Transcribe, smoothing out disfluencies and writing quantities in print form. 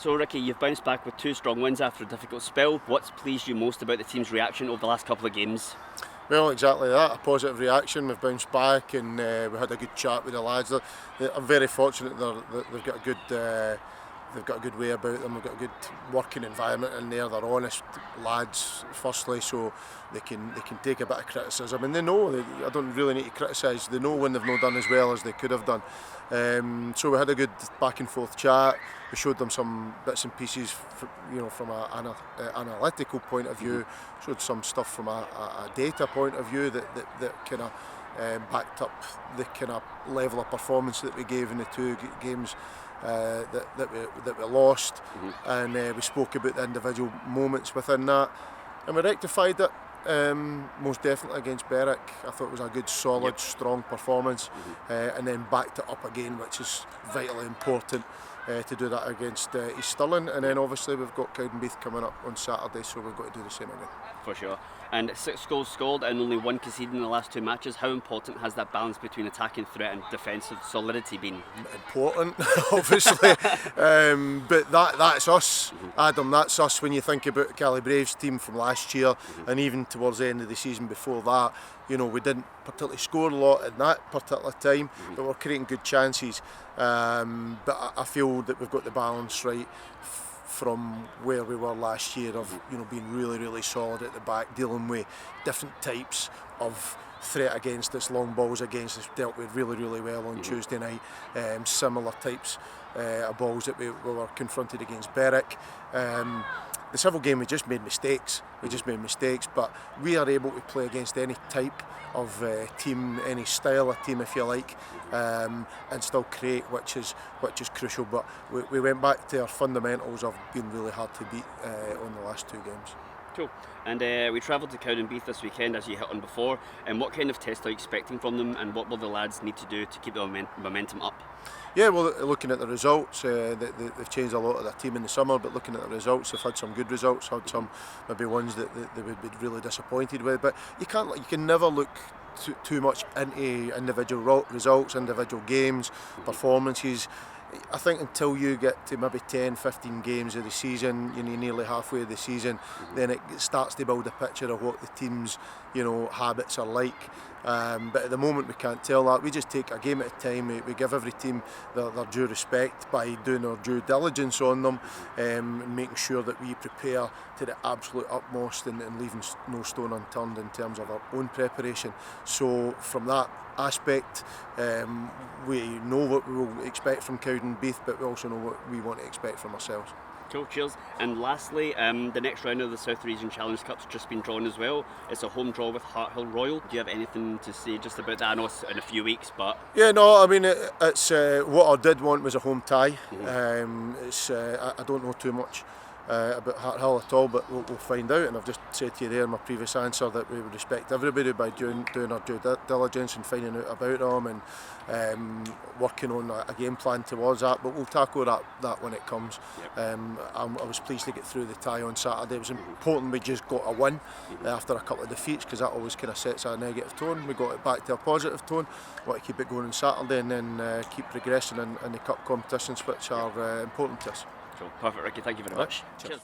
So Ricky, you've bounced back with 2 strong wins after a difficult spell. What's pleased you most about the team's reaction over the last couple of games? Well, exactly that, a positive reaction. We've bounced back and we had a good chat with the lads. I'm very fortunate they've got a good way about them. We've got a good working environment in there. They're honest lads, firstly, so they can take a bit of criticism, and they know. I don't really need to criticise. They know when they've not done as well as they could have done. So we had a good back and forth chat. We showed them some bits and pieces, from an analytical point of view. Showed some stuff from a data point of view that kind of backed up the kind of level of performance that we gave in the 2 games that we lost, and we spoke about the individual moments within that, and we rectified it. Most definitely against Berwick, I thought it was a good, solid, strong performance, and then backed it up again, which is vitally important to do that against East Stirling, and then obviously we've got Cowdenbeath coming up on Saturday, so we've got to do the same again. For sure. And 6 goals scored and only 1 conceded in the last 2 matches. How important has that balance between attacking threat and defensive solidity been? Important, obviously, but that's us, Adam. That's us. When you think about Cali Braves' team from last year, and even towards the end of the season before that, we didn't particularly score a lot in that particular time, but we're creating good chances. But I feel that we've got the balance right from where we were last year of being really solid at the back, dealing with different types of threat against us, long balls against us, dealt with really well on Tuesday night. Similar types of balls that we were confronted against Berwick. The civil game, we just made mistakes. But we are able to play against any type of team, any style of team, if you like, and still create, which is crucial. But we went back to our fundamentals of being really hard to beat on the last 2 games. Cool. And we travelled to Cowdenbeath this weekend, as you hit on before. And what kind of test are you expecting from them, and what will the lads need to do to keep the momentum up? Yeah, well, looking at the results, they've changed a lot of their team in the summer, but looking at the results, they've had some good results, had some maybe ones that they would be really disappointed with. But you can never look too much into individual results, individual games, performances. I think until you get to maybe 10-15 games of the season, you're nearly halfway of the season, then it starts to build a picture of what the team's habits are like. But at the moment we can't tell that. We just take a game at a time. We give every team their due respect by doing our due diligence on them, and making sure that we prepare to the absolute utmost and leaving no stone unturned in terms of our own preparation. So from that aspect, we know what we will expect from Cowdenbeath, but we also know what we want to expect from ourselves. Cool, cheers. And lastly, the next round of the South Region Challenge Cup's just been drawn as well. It's a home draw with Harthill Royal. Do you have anything to say just about that? I know it's in a few weeks, but... Yeah, no, I mean, it's what I did want was a home tie. I don't know too much about Harthill at all, but we'll find out. And I've just said to you there in my previous answer that we would respect everybody by doing our due diligence and finding out about them and working on a game plan towards that. But we'll tackle that when it comes. I was pleased to get through the tie on Saturday. It was important we just got a win after a couple of defeats, because that always kind of sets a negative tone. We got it back to a positive tone. Want to keep it going on Saturday and then keep progressing in the cup competitions, which are important to us. Cool. Perfect, Ricky. Thank you very much. Cheers.